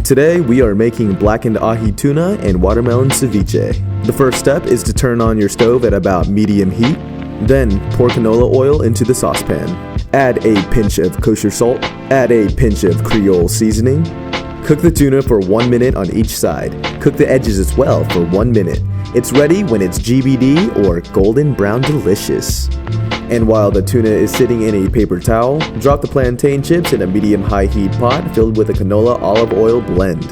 Today we are making blackened ahi tuna and watermelon ceviche. The first step is to turn on your stove at about medium heat. Then pour canola oil into the saucepan. Add a pinch of kosher salt. Add a pinch of Creole seasoning. Cook the tuna for 1 minute on each side. Cook the edges as well for 1 minute. It's ready when it's GBD or golden brown delicious. And while the tuna is sitting in a paper towel, drop the plantain chips in a medium-high heat pot filled with a canola olive oil blend.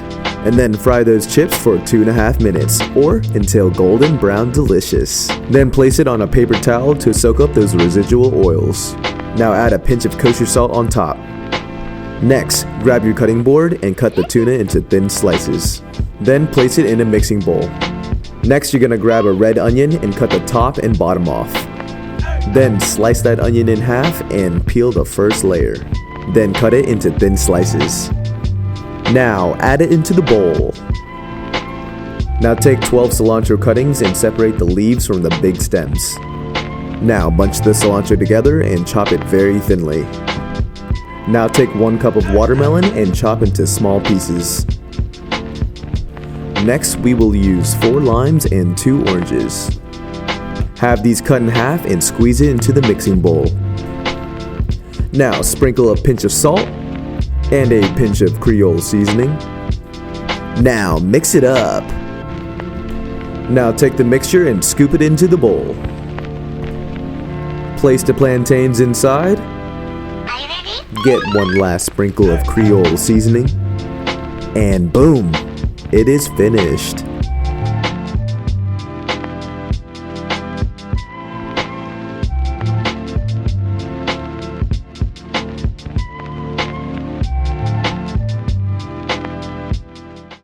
And then fry those chips for 2.5 minutes, or until golden brown delicious. Then place it on a paper towel to soak up those residual oils. Now add a pinch of kosher salt on top. Next, grab your cutting board and cut the tuna into thin slices. Then place it in a mixing bowl. Next, you're gonna grab a red onion and cut the top and bottom off. Then slice that onion in half and peel the first layer. Then cut it into thin slices. Now add it into the bowl. Now take 12 cilantro cuttings and separate the leaves from the big stems. Now bunch the cilantro together and chop it very thinly. Now take 1 cup of watermelon and chop into small pieces. Next, we will use 4 limes and 2 oranges. Have these cut in half and squeeze it into the mixing bowl. Now sprinkle a pinch of salt and a pinch of Creole seasoning. Now mix it up. Now take the mixture and scoop it into the bowl. Place the plantains inside. Get 1 last sprinkle of Creole seasoning. And boom! It is finished.